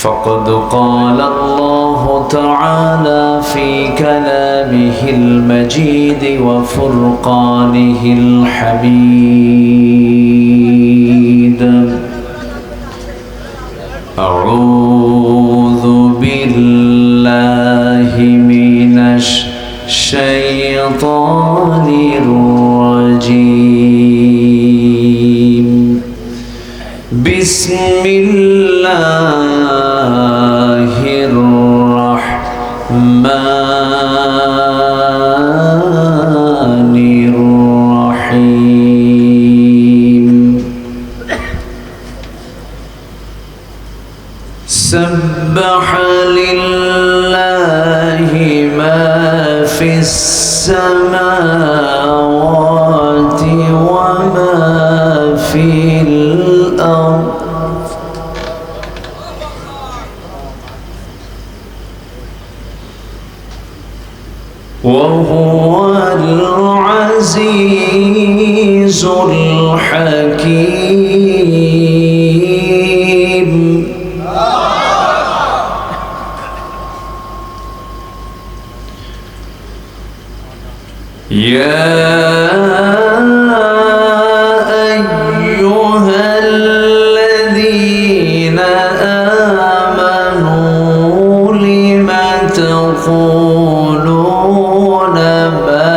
فقد قال الله تعالى في كلامه المجيد وفرقانه الحميد أعوذ بالله من الشيطان الرجيم بسم الله الرحمن الرحيم سبح لله ما في السماوات وما في الأرض وهو العزيز الحكيم يا أيها الذين آمنوا لم تقولون ما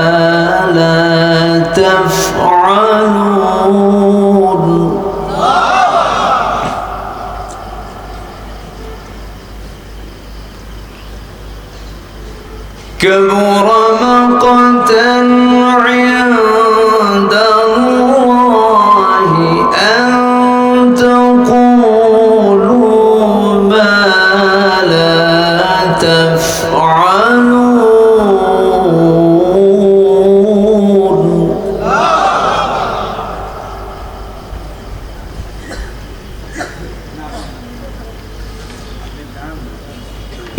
لا تفعلون كبر مقتا عند الله أن تقولوا ما لا تفعلون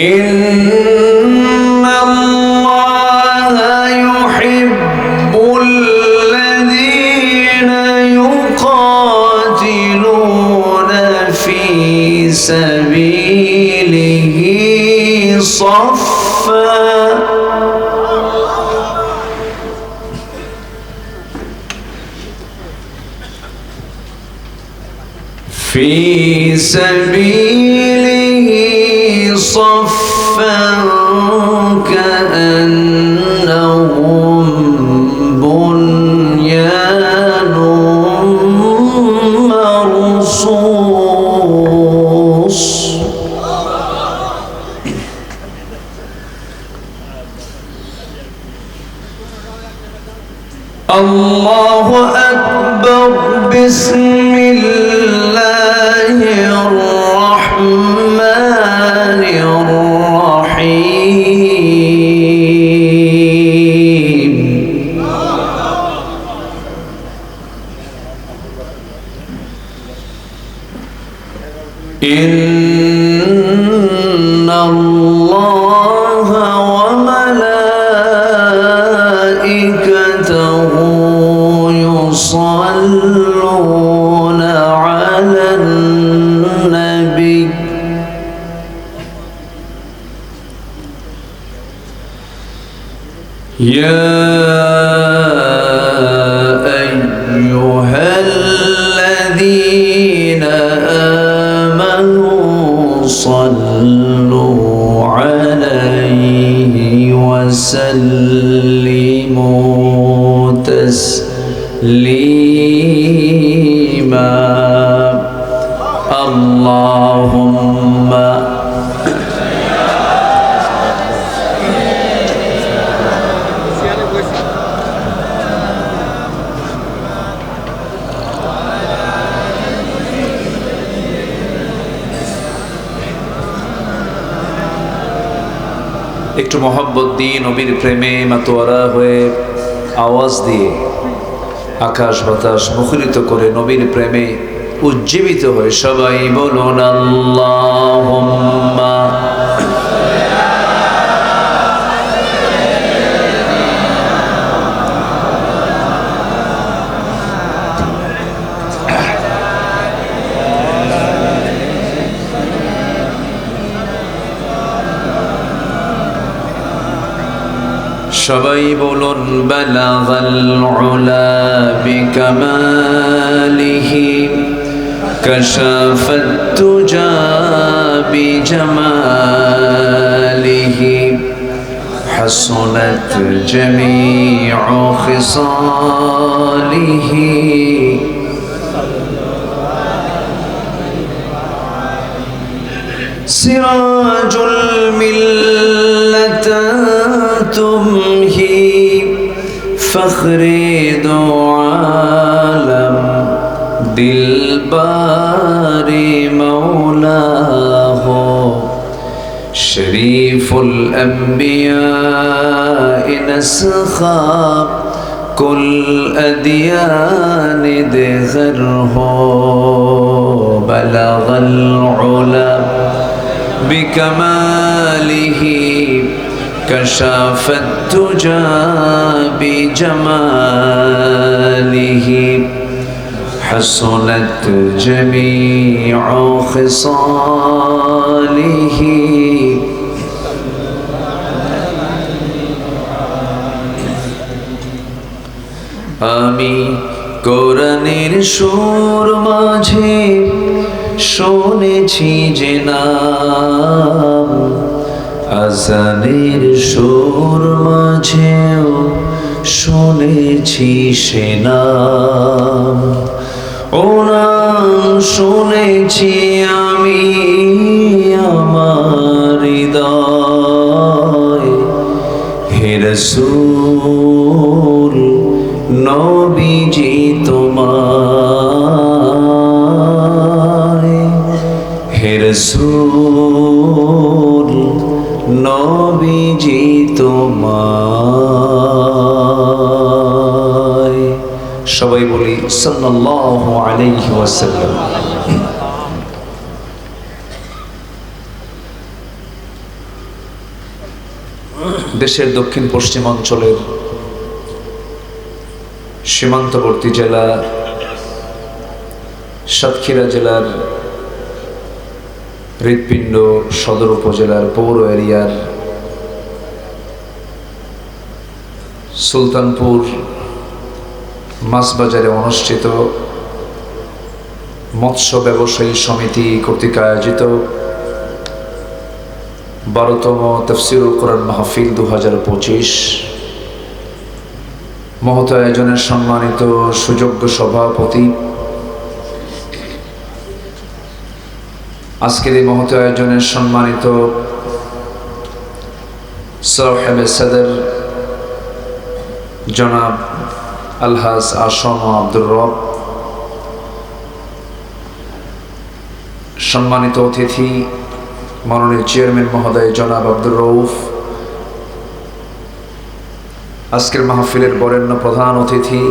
إن الله يحب الذين يقاتلون في سبيله صفا في سبيله صفا كأنهم بنيان مرصوص الله أكبر بسم الله الرحمن الرحيم إن الله وملائكته يصلون على النبي يا أيها الذين آمنوا صلوا عليه وسلموا تسليما اللهم একটু মহব্বত দিয়ে নবীর প্রেমে মাতোয়ারা হয়ে আওয়াজ দিয়ে আকাশ বাতাস মুখরিত করে নবীর প্রেমে উজ্জীবিত হয়ে সবাই বলুন আল্লাহুম্মা সবাই বলুন বালাগাল উলা বিকামালিহি কাশাফাত তুজা বিজামালিহি হাসনাত জামিউ খিসালিহি সিরাজুল মিল্লাতা তুমহি ফখরে দো আলম দিলবারে মৌলা হো শরীফুল আম্বিয়া নসখাব কুল আদিয়ান দেগর হো বলগল উলা بكماله كشف الدجى بجماله حسنت جميع خصاله আমি কোরআনের সুর মাঝে শুনেছি যে নাম, আজানের সুর মাঝেও শুনেছি সে নাম। ও নাম শুনেছি আমি আমার হৃদয়, হে রাসূল নবীজি তোমার, হে রাসূল নবীজি তোমায়। সবাই বলি সাল্লাল্লাহু আলাইহি ওয়াসাল্লাম। দেশের দক্ষিণ পশ্চিম অঞ্চলের সীমান্তবর্তী জেলা সাতক্ষীরা জেলার হৃৎপিণ্ড সদর উপজেলার পৌর এরিয়ার সুলতানপুর মাছবাজারে অনুষ্ঠিত মৎস্য ব্যবসায়ী সমিতি কর্তৃক আয়োজিত 12তম তাফসীরুল কোরআন মাহফিল 2025 মহৎ আয়োজনের সম্মানিত সুযোগ্য সভাপতি, আজকের এই মহৎ আয়োজনের সম্মানিত সাহেব সদর জনাব আলহাজ আসম আব্দুর রব, সম্মানিত অতিথি মাননীয় চেয়ারম্যান মহোদয় জনাব আব্দুর রউফ, আজকের মাহফিলের বরেণ্য প্রধান অতিথি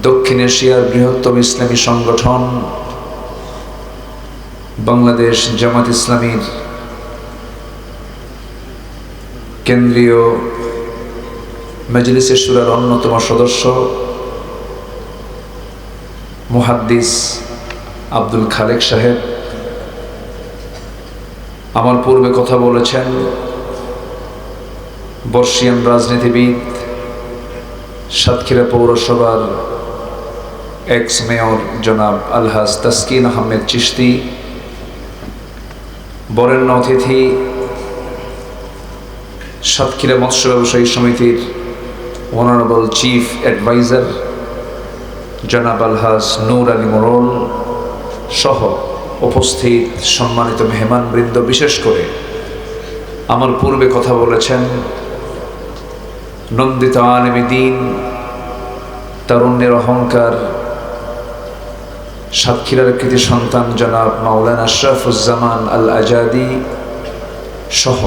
দক্ষিণ এশিয়ার বৃহত্তম ইসলামী সংগঠন বাংলাদেশ জামাত ইসলামীর কেন্দ্রীয় মজলিসে শুরার অন্যতম সদস্য মুহাদ্দিস আব্দুল খালেক সাহেব, আমার পূর্বে কথা বলেছেন বর্ষিয়ান রাজনীতিবিদ, সাতক্ষীরা পৌরসভার এক্স মেয়র জনাব আলহাজ তাসকিন আহমেদ চিশতি, বরেণ্য অতিথি সাতক্ষীরা মৎস্য ব্যবসায়ী সমিতির অনারেবল চিফ অ্যাডভাইজার জনাব আলহাজ নূর আলী মোড়ল সহ উপস্থিত সম্মানিত মেহমানবৃন্দ, বিশেষ করে আমার পূর্বে কথা বলেছেন নন্দিত আলেমে দ্বীন, তারুণ্যের অহংকার, সাতক্ষীরার কৃতি সন্তান জনাব মাওলানা আশরাফুজ্জামান আল আজাদি সহ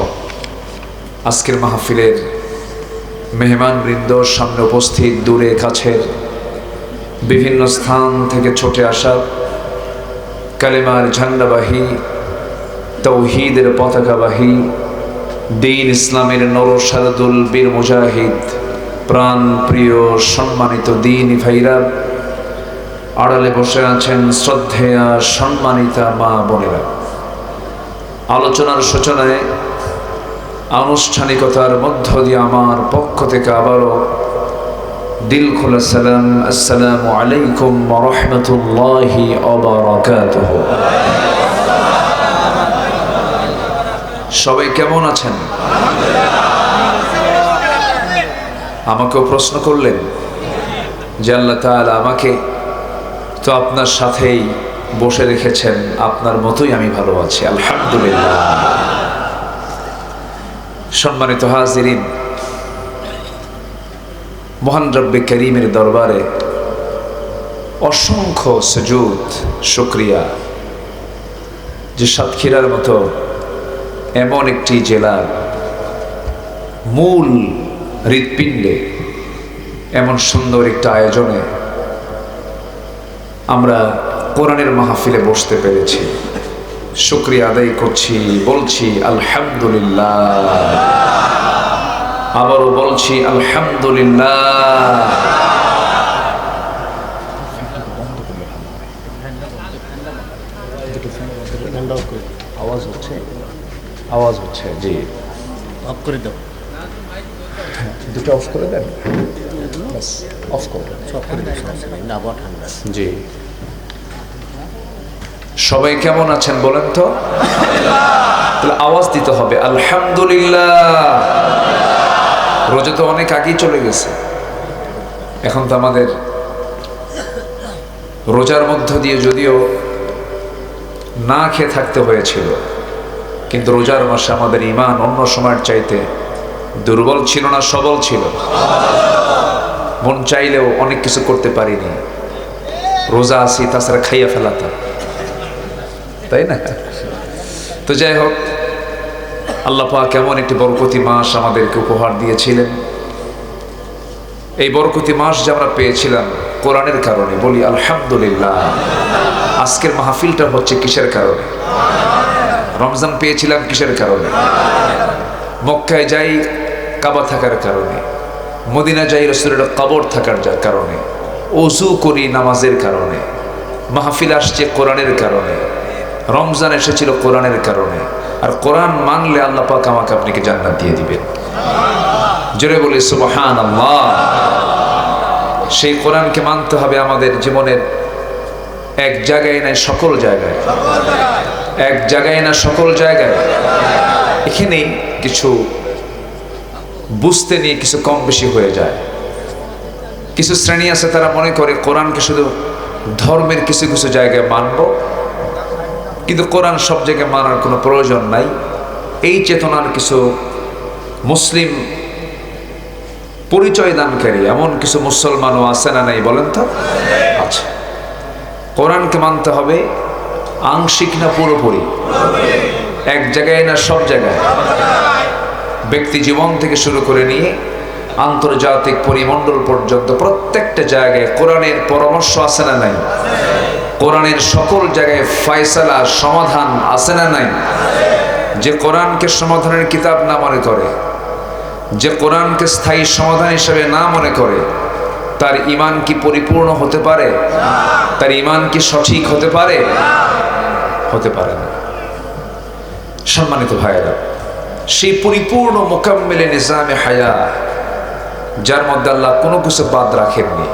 আজকের মাহফিলের মেহমানবৃন্দ, সামনে উপস্থিত দূরে কাছের বিভিন্ন স্থান থেকে ছুটে আসা কালেমার ঝান্ডাবাহী, তৌহিদের পতাকাবাহী, দ্বীন ইসলামের নরসারদুল বীর মুজাহিদ, প্রাণ প্রিয় সম্মানিত দ্বীনি ভাইরা, আড়ালে বসে আছেন শ্রদ্ধেয়া সম্মানিতা মা বোনেরা। আলোচনার সূচনায় আনুষ্ঠানিকতার মধ্য দিয়ে আমার পক্ষ থেকে আবারও দিল খোলা সালাম, আসসালামু আলাইকুম ওয়া রাহমাতুল্লাহি ওয়া বারাকাতুহু। সবাই কেমন আছেন? আমাকেও প্রশ্ন করলেন যে আল্লাহ তাআলা আমাকে তো আপনার সাথেই বসে রেখেছেন, আপনার মতোই আমি ভালো আছি, আলহামদুলিল্লাহ। সম্মানিত হাজিরিন, মহান রব্বে করিমের দরবারে অসংখ্য সুজুদ শুকরিয়া যে সাতক্ষীরার মতো এমন একটি জেলার মূল হৃৎপিণ্ডে এমন সুন্দর একটা আয়োজনে আমরা কোরআনের মাহফিলে বসতে পেরেছি। শুকরিয়া আদায় করছি, বলছি আলহামদুলিল্লাহ, আবারও বলছি আলহামদুলিল্লাহ। আওয়াজ হচ্ছে জি, অফ করে দাও, দুটো অফ করে দেন, অফ করে দেন, সব করে দাও, না আবার ঠান্ডা। জি, সবাই কেমন আছেন বলেন তো? তাহলে আওয়াজ দিতে হবে আলহামদুলিল্লাহ। রোজা তো অনেক আগেই চলে গেছে, এখন তো আমাদের রোজার মধ্য দিয়ে যদিও না খেয়ে থাকতে হয়েছিল, কিন্তু রোজার মাসে আমাদের ঈমান অন্য সময়ের চাইতে দুর্বল ছিল না, সবল ছিল। মন চাইলেও অনেক কিছু করতে পারিনি, রোজা আসি তাছাড়া খাইয়া ফেলাতাম, তাই না? তো যাই হোক, আল্লাহ পাক কেমন একটি বরকতি মাস আমাদেরকে উপহার দিয়েছিলেন। এই বরকতি মাস যে আমরা পেয়েছিলাম কোরআনের কারণে, বলি আলহামদুলিল্লাহ। আজকের মাহফিলটা হচ্ছে কিসের কারণে? রমজান পেয়েছিলাম কিসের কারণে? মক্কায় যাই কাবা থাকার কারণে, মদিনা যাই রাসূলের কবর থাকার কারণে, ওযু করি নামাজের কারণে, মাহফিল আসছে কোরআনের কারণে, রমজান এসেছিল কোরআনের কারণে। আর কোরআন মানলে আল্লাহ পাক আমাকে আপনাকে জান্নাত দিয়ে দিবেন। জোরে বলি সুবহানাল্লাহ। সেই কোরআনকে মানতে হবে আমাদের জীবনের এক জায়গায় নাই, সকল জায়গায়, এক জায়গায় না সকল জায়গায়। এখানে কিছু বুঝতে নিয়ে কিছু কম বেশি হয়ে যায়। কিছু শ্রেণী আছে তারা মনে করে কোরআনকে শুধু ধর্মের কিছু কিছু জায়গায় মানব, কিন্তু কোরআন সব জায়গায় মানার কোনো প্রয়োজন নাই। এই চেতনার কিছু মুসলিম পরিচয় দানকারী এমন কিছু মুসলমানও আছে না নাই বলেন তো? আচ্ছা, কোরআনকে মানতে হবে আংশিক না পুরোপুরি, এক জায়গায় না সব জায়গায়, ব্যক্তি জীবন থেকে শুরু করে নিয়ে আন্তর্জাতিক পরিমণ্ডল পর্যন্ত প্রত্যেকটা জায়গায় কোরআনের পরামর্শ আছে না নাই? কোরআনের সকল জায়গায় ফয়সালা সমাধান আছে না নাই? যে কোরআনকে সমাধানের কিতাব না মনে করে, যে কোরআনকে স্থায়ী সমাধান হিসেবে না মনে করে, তার ঈমান কি পরিপূর্ণ হতে পারে? তার ঈমান কি সঠিক হতে পারে? হতে পারে না। সম্মানিত ভাইয়েরা, সেই পরিপূর্ণ মোকাম্মেলে নিজামে হায়া, যার মধ্যে আল্লাহ কোনো কিছু বাদ রাখেননি,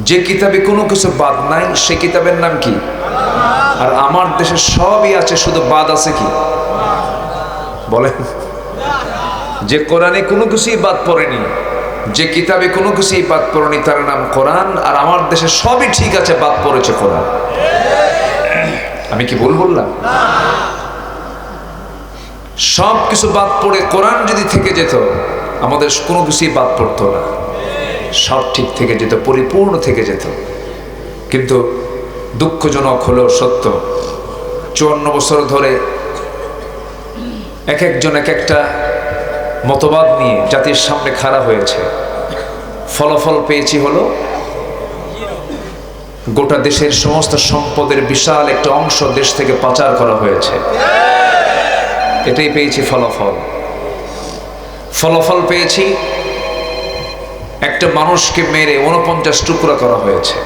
যে কিতাবে কোনো কিছু বাদ নাই, সে কিতাবের নাম কি? আর আমার দেশে সবই আছে, শুধু বাদ আছে কি বলেন? যে কোরআনে কোনো কিছুই বাদ পড়েনি, যে কিতাবে কোনো কিছুই বাদ পড়েনি, তার নাম কোরআন। আর আমার দেশে সবই ঠিক আছে, বাদ পড়েছে কোরআন। আমি কি ভুল বললাম? সব কিছু বাদ পড়ে কোরআন যদি থেকে যেত, আমাদের কোনো কিছুই বাদ পড়তো না, সব ঠিক থেকে যেত, পরিপূর্ণ থেকে যেত। কিন্তু দুঃখজনক হলো সত্য, 54 বছর ধরে এক একজন এক একটা মতবাদ নিয়ে জাতির সামনে খাড়া হয়েছে। ফলাফল পেয়েছি হলো গোটা দেশের সমস্ত সম্পদের বিশাল একটা অংশ দেশ থেকে পাচার করা হয়েছে। এটাই পেয়েছি ফলাফল। ফলাফল পেয়েছি একটা মানুষকে মেরে 49 টুকরা করা হয়েছে।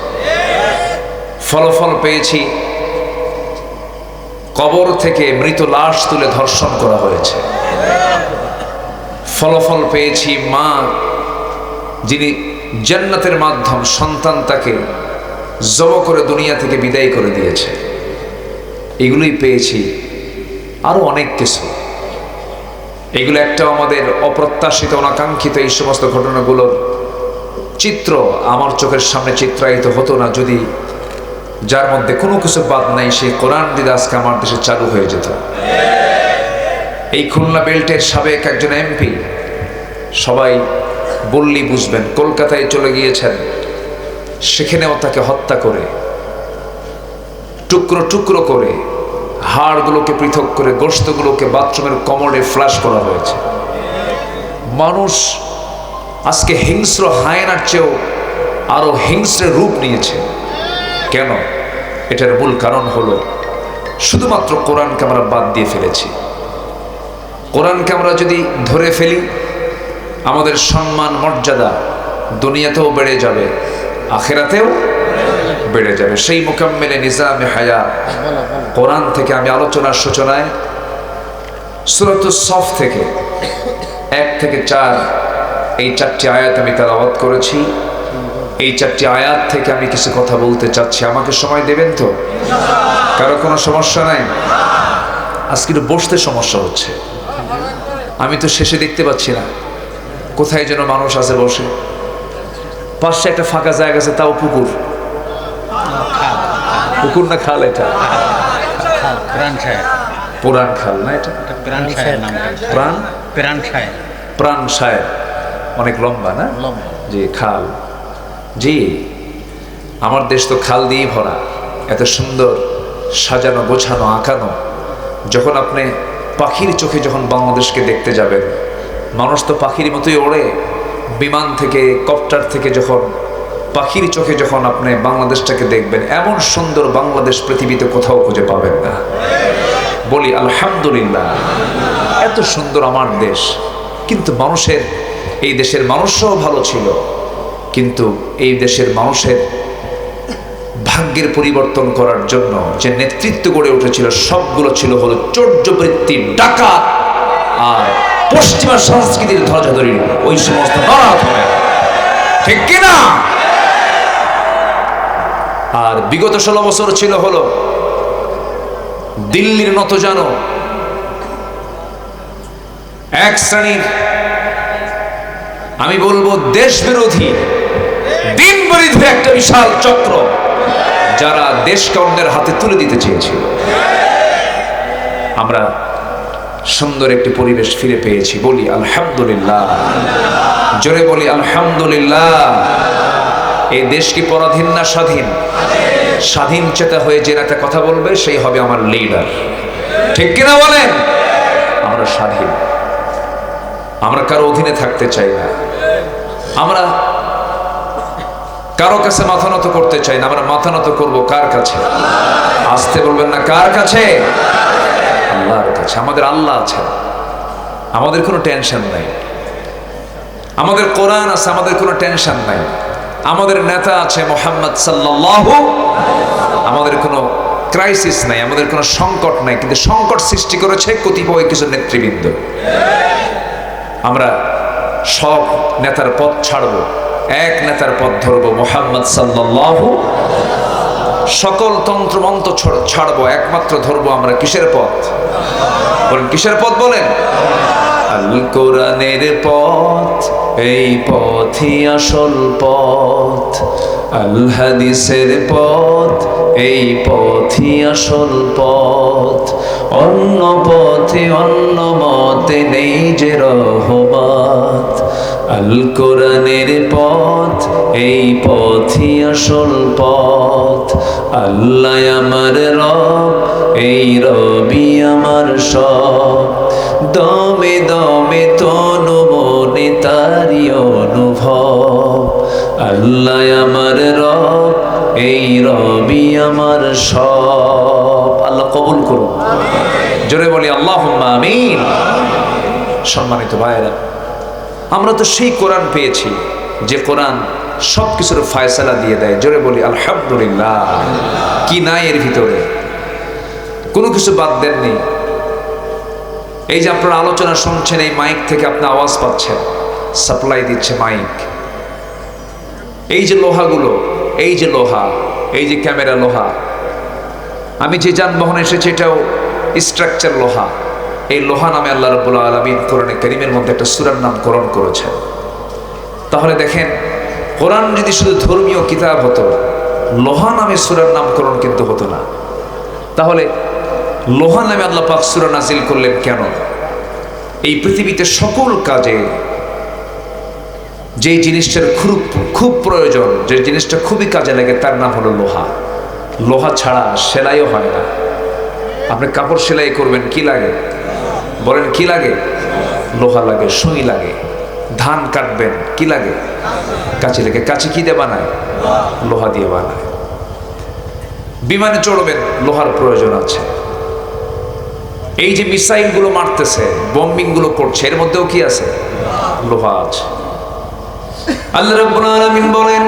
ফলাফল পেয়েছি কবর থেকে মৃত লাশ তুলে ধর্ষণ করা হয়েছে। ফলাফল পেয়েছি মা যিনি জান্নাতের মাধ্যম সন্তান তাকে জব করে দুনিয়া থেকে বিদায় করে দিয়েছে। এগুলোই পেয়েছি, আরো অনেক কিছু। এগুলো একটা আমাদের অপ্রত্যাশিত অনাকাঙ্ক্ষিত এই সমস্ত ঘটনাগুলোর চিত্র আমার চোখের সামনে চিত্রায়িত হতো না যদি যার মধ্যে কোনো কিছু বাদ নাই সেই কোরআন যদি আজকে আমার দেশে চালু হয়ে যেত। এই খুলনা বেল্টের সাবেক একজন এমপি, সবাই বললেই বুঝবেন, কলকাতায় চলে গিয়েছেন, সেখানেও তাকে হত্যা করে টুকরো টুকরো করে হাড়গুলোকে পৃথক করে গোশতগুলোকে বাথরুমের কমোডে ফ্লাশ করা হয়েছে। মানুষ আজকে হিংস্র হায়নার চেয়েও আরো হিংস্র রূপ নিয়েছে। কেন? এটার মূল কারণ হলো শুধুমাত্র কোরআনকে আমরা বাদ দিয়ে ফেলেছি। কোরআনকে আমরা যদি ধরে ফেলি আমাদের সম্মান মর্যাদা দুনিয়াতেও বেড়ে যাবে, আখিরাতেও বেড়ে যাবে। সেই মুকাম্মেলে নিজামে হায়া কোরআন থেকে আমি আলোচনার সূচনায় সূরাতুস সফ থেকে 1 থেকে 4 এই 4টি আয়াত আমি তেলাওয়াত করেছি। এই 4টি আয়াত থেকে আমি কিছু কথা বলতে চাচ্ছি। আমাকে সময় দেবেন তো? কারো কোনো সমস্যা নাই? আজকে একটু বসতে সমস্যা হচ্ছে, আমি তো শেষে দেখতে পাচ্ছি না কোথায় যেন মানুষ আছে বসে। পাশে একটা ফাঁকা জায়গা আছে, তাও পুকুর। পুকুর না খাল? এটা পুরান খাল না? এটা প্রাণ সাহেব, অনেক লম্বা না? জি, খাল। জি, আমার দেশ তো খাল দিয়েই ভরা, এত সুন্দর সাজানো গোছানো আঁকানো। যখন আপনি পাখির চোখে যখন বাংলাদেশকে দেখতে যাবেন, মানুষ তো পাখির মতোই ওড়ে। বিমান থেকে কপ্টার থেকে যখন পাখির চোখে যখন আপনি বাংলাদেশটাকে দেখবেন, এমন সুন্দর বাংলাদেশ পৃথিবীতে কোথাও খুঁজে পাবেন না। বলি আলহামদুলিল্লাহ, এত সুন্দর আমার দেশ। কিন্তু মানুষের, এই দেশের মানুষরাও ভালো ছিল, কিন্তু এই দেশের মানুষের ভাগ্যের পরিবর্তন করার জন্য যে নেতৃত্ব গড়ে উঠেছিল সবগুলো ছিল হলো চৌর্যবৃত্তি, ডাকাত আর পশ্চিমা সংস্কৃতির ধ্বজাধরী ওই সমস্ত নরাধমে, ঠিক কিনা? আর বিগত 16 বছর ছিল হলো দিল্লির নত জানো এক শ্রেণীর, আমি বলবো দেশ বিরোধী, দিন বিরোধী একটা বিশাল চক্র, যারা দেশকে অন্যের হাতে তুলে দিতে চেয়েছিল। আমরা সুন্দর একটি পরিবেশ ফিরে পেয়েছি, বলি আলহামদুলিল্লাহ। জোরে বলি আলহামদুলিল্লাহ। এই দেশ কি পরাধীন না স্বাধীন? স্বাধীন চেতা হয়ে যে নেতা কথা বলবে সেই হবে আমার লিডার, ঠিক কিনা বলেন? আমরা স্বাধীন, আমরা কারো অধীনে থাকতে চাই না, আমরা কারো কাছে মাথা নত করতে চাই না। আমরা মাথা নত করবো কার কাছে? আসতে বলবেন না, কার কাছে? আল্লাহর কাছে। আমাদের আল্লাহ আছে, আমাদের কোনো টেনশন নাই। আমাদের কোরআন আছে, আমাদের কোনো টেনশন নাই। আমাদের নেতা আছে মুহাম্মদ সাল্লাল্লাহু, আমাদের কোনো ক্রাইসিস নাই, আমাদের কোনো সংকট নাই। কিন্তু সংকট সৃষ্টি করেছে কতিপয় কিছু নেতৃবৃন্দ। আমরা সব নেতার পথ ছাড়বো, এক নেতার পথ ধরবো, মুহাম্মদ সাল্লাল্লাহু। সকল তন্ত্র মন্ত্র ছাড়বো, একমাত্র ধরবো আমরা কিসের পথ? বলেন কিসের পথ? বলেন আল কোরআনের পথ, এই পথই আসল পথ। আল হাদিসের পথ, এই পথই আসল পথ। অন্য পথে অন্য মতে নেই যে রহমত। আল কোরআনের পথ, এই পথই আসল পথ। আল্লাহ আমার রব, এই রবি আমার সব। দমে দমে তনু মনে তারি অনুভব। আল্লাহ আমার রব, এই রবি আমার সব। আল্লাহ কবুল করুন। জোরে বলি আল্লাহুম্মা আমিন। সম্মানিত ভাইরা, আমরা তো সেই কোরআন পেয়েছি যে কোরআন সবকিছুর ফয়সালা দিয়ে দেয়। জোরে বলি আলহামদুলিল্লাহ। কি নাই এর ভিতরে? কোনো কিছু বাদ দেননি। এই যে আপনারা আলোচনা শুনছেন, এই মাইক থেকে আপনি আওয়াজ পাচ্ছেন, সাপ্লাই দিচ্ছে মাইক। এই যে লোহাগুলো, এই যে লোহা, এই যে ক্যামেরা লোহা, আমি যে যানবাহন এসেছি এটাও স্ট্রাকচার লোহা। এই লোহা নামে আল্লাহ রাব্বুল আলামিন কোরআনে কারীমের মধ্যে একটা সূরার নামকরণ করেছেন। তাহলে দেখেন, কোরআন যদি শুধু ধর্মীয় কিতাব হতো, লোহা নামে সূরার নামকরণ কিন্তু হতো না। তাহলে লোহা নামে আল্লাহ পাক সূরা নাজিল করলেন কেন? এই পৃথিবীতে সকল কাজে যে জিনিসটার খুব প্রয়োজন, যে জিনিসটা খুবই কাজে লাগে, তার নাম হলো লোহা। লোহা ছাড়া সেলাইও হয় না। আপনি কাপড় সেলাই করবেন, কি লাগে বলেন? কি লাগে? লোহা লাগে, সুই লাগে। ধান কাটবেন, কি লাগে? কাঁচি লাগে। কাঁচি কি দিয়ে বানায়? লোহা দিয়ে বানায়। বিমানে চড়বেন, লোহার প্রয়োজন আছে। এই যে মিসাইল গুলো মারতেছে, বম্বিং গুলো করছে, এর মধ্যেও কি আছে? লোহা আছে। আল্লাহ রাব্বুল আলামিন বলেন,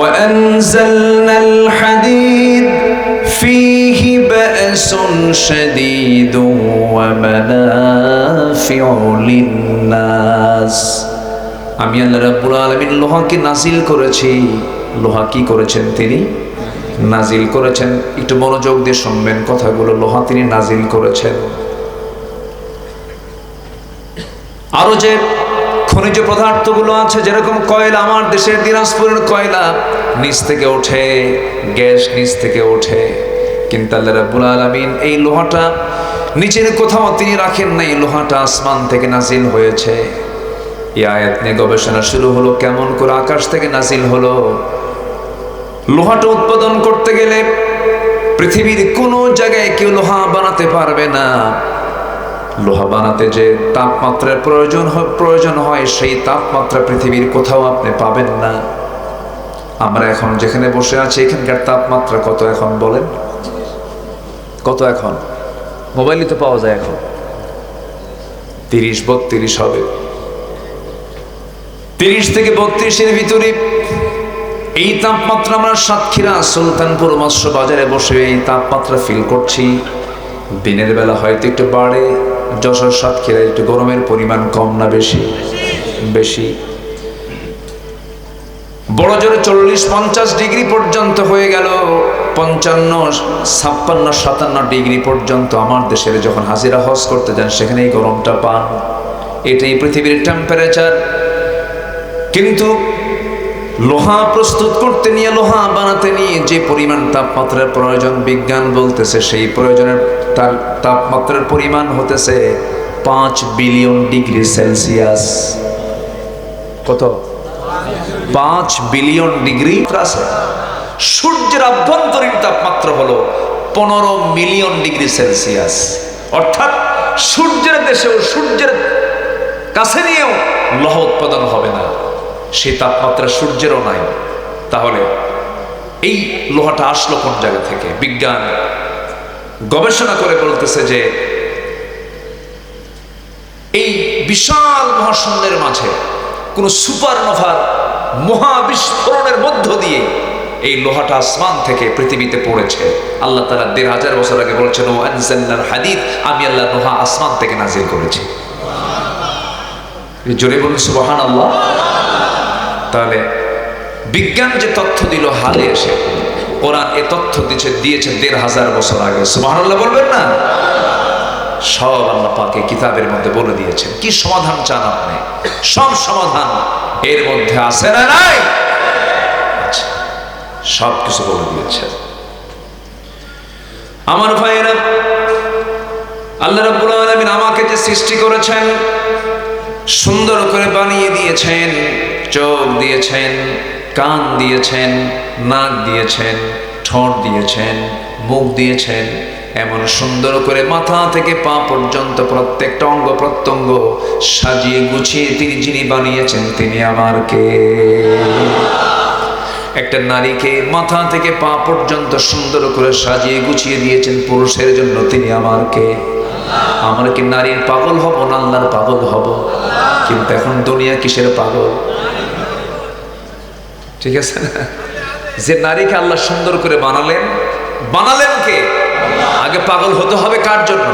وأنزلنا الحديد فيه بأس شديد ومنافع للناس। আমি আল্লাহ রাব্বুল আলামিন লোহাকে নাজিল করেছি। লোহা কি করেছেন? তিনি নাজিল করেছেন। একটু মনোযোগ দিয়ে শুনবেন কথাগুলো। লোহা তিনি নাজিল করেছেন। আরো যে খনিজ পদার্থগুলো আছে, যেরকম কয়লা, আমার দেশের দিনাজপুরের কয়লা নিচ থেকে ওঠে, গ্যাস নিচ থেকে ওঠে, কিন্তু আল্লাহ রাব্বুল আলামিন এই লোহাটা নিচের কোথাও তিনি রাখেন নাই, লোহাটা আসমান থেকে নাজিল হয়েছে। এই আয়াত নিয়ে গবেষণা শুরু হলো, কেমন করে আকাশ থেকে নাজিল হলো। লোহাটা উৎপাদন করতে গেলে পৃথিবীর কোনো জায়গায় কেউ লোহা বানাতে পারবে না। লোহা বানাতে যে তাপমাত্রার প্রয়োজন হয়, সেই তাপমাত্রা পৃথিবীর কোথাও আপনি পাবেন না। আমরা এখন যেখানে বসে আছি, এখানকার তাপমাত্রা কত এখন বলেন? কত এখন? মোবাইলে তো পাওয়া যায় এখন 30-32 হবে। 30 থেকে 32-এর ভিতরে এই তাপমাত্রা আমরা সাতক্ষীরা সুলতানপুর মৎস্য বাজারে বসে এই তাপমাত্রা ফিল করছি। দিনের বেলা হয়তো একটু বাড়ে, যশোর সাতক্ষীরা একটু গরমের পরিমাণ কম না বেশি? বেশি। বড় জোরে 40-50 ডিগ্রি পর্যন্ত হয়ে গেল, 55-56-57 ডিগ্রি পর্যন্ত আমার দেশের যখন হাজিরা হজ করতে যান, সেখানে এই গরমটা পান। এটাই পৃথিবীর টেম্পারেচার। কিন্তু লোহা প্রস্তুত করতে নিয়ে, লোহা বানাতে নিয়ে যে পরিমাণ তাপমাত্রার প্রয়োজন, বিজ্ঞান বলতেছে সেই প্রয়োজনের তাপমাত্রার পরিমাণ হতেছে 5 বিলিয়ন ডিগ্রি সেলসিয়াস। কত? 5 বিলিয়ন ডিগ্রি আছে। সূর্যের আভ্যন্তরীণ তাপমাত্রা হলো 15 মিলিয়ন ডিগ্রি সেলসিয়াস। অর্থাৎ সূর্যের দেশেও, সূর্যের কাছে নিয়েও লোহা উৎপাদন হবে না, সেই তাপমাত্রা সূর্যেরও নাই। তাহলে এই লোহাটা আসলো কোন জায়গা থেকে? বিজ্ঞান গবেষণা করে বলতেছে যে এই বিশাল মহাশূন্যের মাঝে কোন সুপারনোভার মহাবিস্ফোরণের মধ্য দিয়ে এই লোহাটা আসমান থেকে পৃথিবীতে পড়েছে। আল্লাহ তাআলা 1500 বছর আগে বলছেন, ও আনজালনাল হাদিদ, আমি আল্লাহ লোহা আসমান থেকে নাজিল করেছি। জোরে বলুন সুবহানাল্লাহ। তাহলে বিজ্ঞান যে তথ্য দিল হালে এসে, কোরআন এ তথ্য দিয়েছে 1500 বছর আগে। সুবহানাল্লাহ বলবেন না? সব আল্লাহ পাক এই কিতাবের মধ্যে বলে দিয়েছেন। কি সমাধান চান আপনি? সব সমাধান এর মধ্যে আছে না নাই? আচ্ছা, সব কিছু বলে দিয়েছেন। আমার ভাইয়েরা, আল্লাহ রাব্বুল আলামিন আমাকে যে সৃষ্টি করেছেন, সুন্দর করে বানিয়ে দিয়েছেন, চোখ দিয়েছেন, কান দিয়েছেন, নাক দিয়েছেন, ঠোঁট দিয়েছেন, মুখ দিয়েছেন, এমন সুন্দর করে মাথা থেকে পা পর্যন্ত প্রত্যেকটা অঙ্গ প্রত্যঙ্গ সাজিয়ে গুছিয়ে যিনি বানিয়েছেন, তিনি আমার কে? একটা নারীকে মাথা থেকে পা পর্যন্ত সুন্দর করে সাজিয়ে গুছিয়ে দিয়েছেন পুরুষের জন্য, তিনি আমার কে? আমরা কি নারীর পাগল হব না আল্লাহর পাগল হব? কিন্তু এখন দুনিয়া কিসের পাগল? ঠিক আছে না? যে নারীকে আল্লাহ সুন্দর করে বানালেন কে? আগে পাগল হতে হবে কার জন্য?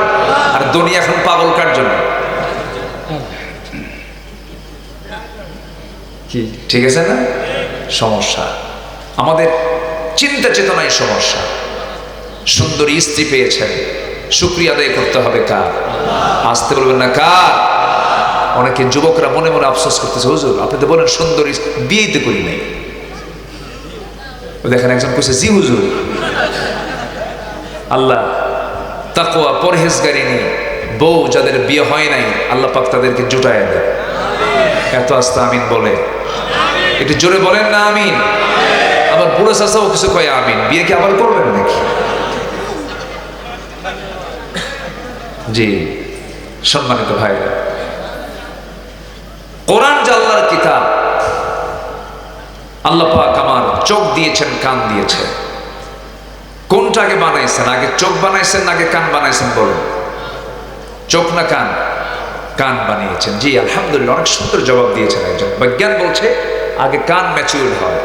আর দুনিয়া এখন পাগল কার জন্য? কি ঠিক আছে না? সমস্যা আমাদের চিন্তা চেতনায় সমস্যা। সুন্দরী স্ত্রী পেয়েছেন, শুকরিয়া আদায় করতে হবে কার? আসতে বলবেন না কার? অনেকে যুবকরা মনে মনে আফসোস করতেছে, হুজুর আপনি তো বলেন সুন্দরী, বিয়েই তো করি নাই। দেখেন একজন কইছে, জি হুজুর, আল্লাহ তাকওয়া পরহেজগারিনী বউ যাদের বিয়ে হয় নাই আল্লাহ পাক তাদেরকে জুটায় দেয়। এত আস্তে আমিন বলে, একটু জোরে বলেন না আমিন। আবার বুড়ো চাচাও কিছু কয় আমিন। বিয়ে কি আবার করবেন নাকি? জি সম্মানিত ভাইরা, কোরআন যে আল্লাহর কিতাব, আল্লাহ পাক আমার চোখ দিয়েছেন, কান দিয়েছেন। কোনটাকে বানাইছেন? আগে চোখ বানাইছেন না আগে কান বানাইছেন? বলেন, চোখ না কান? কান বানিয়েছেন। জি আলহামদুলিল্লাহ, অনেক সুন্দর জবাব দিয়েছেন একজন। বিজ্ঞান বলছে আগে কান ম্যাচিউর হয়,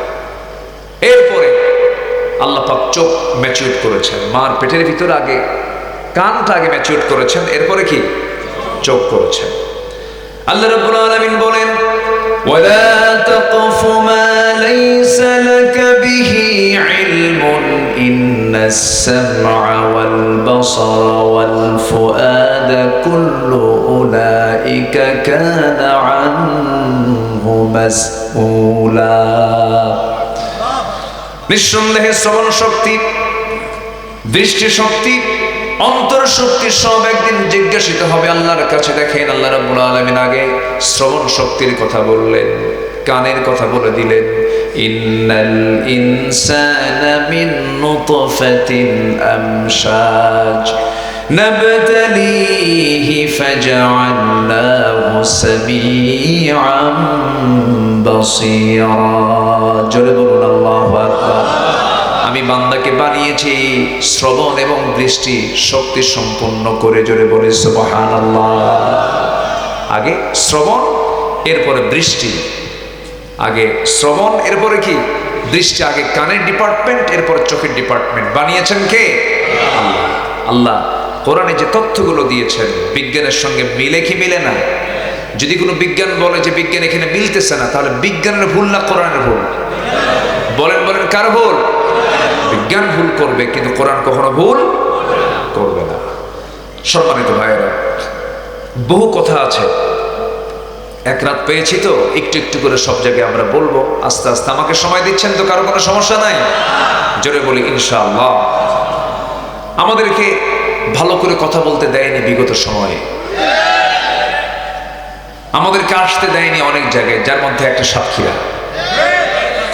এরপরে আল্লাহ পাক চোখ ম্যাচিউর করেছেন। মার পেটের ভিতরে আগে কানটা আগে ম্যাচিউর করেছেন, এরপরে কি চোখ করেছেন। আল্লাহ রাব্বুল আলামিন বলেন, ওয়ালা তাকফু মা লাইসা লাকা বিহি ইলমুন ইন্নাস সামআ ওয়াল বাসারা ওয়াল ফুআদা কুল্লু উলাইকা কানা আনহু মাসউলা। নিঃসন্দেহে শ্রবণ শক্তি, দৃষ্টি শক্তি, অন্তর শক্তি সব একদিন জিজ্ঞাসিত হবে আল্লাহর কাছে। দেখেন আল্লাহ রাব্বুল আলামিন আগে শ্রবণ শক্তির কথা বললেন, কানের কথা বলে দিলেন। ইন্নাল ইনসানা মিন নুতফাতিন আমশাজ নাবতালিহি ফাজআলনাহু সামিআন বাসীরা। জোরে বলুন আল্লাহু আকবার। আমি বান্দাকে বানিয়েছি শ্রবণ এবং দৃষ্টি শক্তি সম্পন্ন করে। জোরে বলে সুবহানাল্লাহ। আগে শ্রবণ, এরপরে দৃষ্টি। আগে শ্রবণ, এরপরে কি দৃষ্টি। আগে কানের ডিপার্টমেন্ট, এরপরে চোখের ডিপার্টমেন্ট। বানিয়েছেন কে? আল্লাহ। আল্লাহ কোরআনে যে তথ্যগুলো দিয়েছেন বিজ্ঞানের সঙ্গে মিলে কি মিলে না? যদি কোনো বিজ্ঞান বলে যে বিজ্ঞান এখানে মিলতেছে না, তাহলে বিজ্ঞানের ভুল না কোরআনের ভুল? বলেন বলেন, কার ভুল? বিজ্ঞান ভুল করবে, কিন্তু কোরআন কখনো ভুল করবে না। সম্মানিত ভাইয়েরা, বহু কথা আছে, এক রাত পেয়েছি তো একটু একটু করে সব জায়গায় আমরা বলবো আস্তে আস্তে। আমাকে সময় দিচ্ছেন তো? কারো কোনো সমস্যা নাই? জোরে বলি ইনশাআল্লাহ। আমাদেরকে ভালো করে কথা বলতে দেয়নি বিগত সময়ে, আমাদেরকে আসতে দেয়নি অনেক জায়গায়, যার মধ্যে একটা সাতক্ষীরা।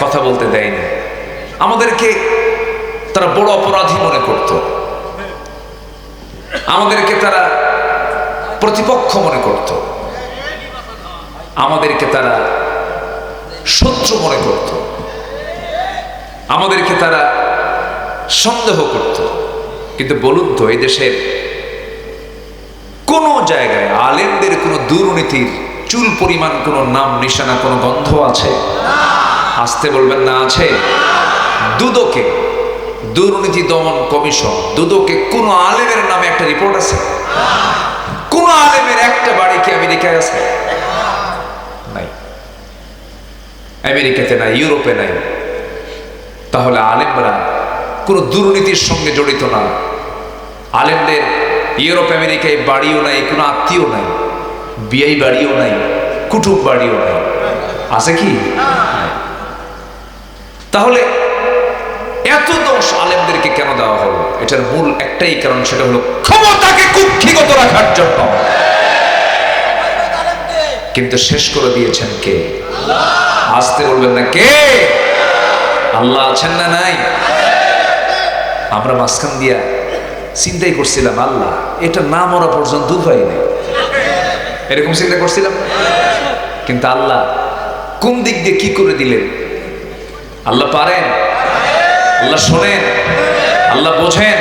কথা বলতে দেয়নি আমাদেরকে, তারা বড় অপরাধী মনে করত, আমাদেরকে তারা প্রতিপক্ষ মনে করত, আমাদেরকে তারা শত্রু মনে করত, আমাদেরকে তারা সন্দেহ করত। কিন্তু বলুন তো, এই দেশের কোন জায়গায় আলেমদের কোনো দুর্নীতির চুল পরিমাণ কোনো নাম নিশানা, কোনো গন্ধ আছে? আসতে বলবেন না আছে? দুদকে, দুর্নীতি দমন কমিশন, দুদকে কোন আলেমের নামে একটা রিপোর্ট আছে? কোন আলেমের একটা বাড়ি কি আমেরিকায় আছে? নাই। আমেরিকাতে নাই, ইউরোপে নাই। তাহলে আলেমরা কোন দুর্নীতির সঙ্গে জড়িত না। আলেমদের ইউরোপ আমেরিকায় বাড়িও নাই, কোনো আত্মীয় নাই, বিয়ে বাড়িও নাই, কুটুম বাড়িও নাই। আছে কি? তাহলে এত দোষ আলেমদেরকে কেন দেওয়া হলো? এটার মূল একটাই কারণ, সেটা হলো ক্ষমতাকে কুক্ষিগত রাখার জন্য। কিন্তু শেষ করে দিয়েছেন কে? আসতে বলবেন না কে? আল্লাহ আছেন না নাই? আমরা মাঝখান দিয়া চিন্তাই করছিলাম, আল্লাহ এটা না মরা পর্যন্ত উপায় নেই, এরকম চিন্তা করছিলাম। কিন্তু আল্লাহ কোন দিক দিয়ে কি করে দিলেন? আল্লাহ পারেন, আল্লাহ শোনেন, আল্লাহ বোঝেন,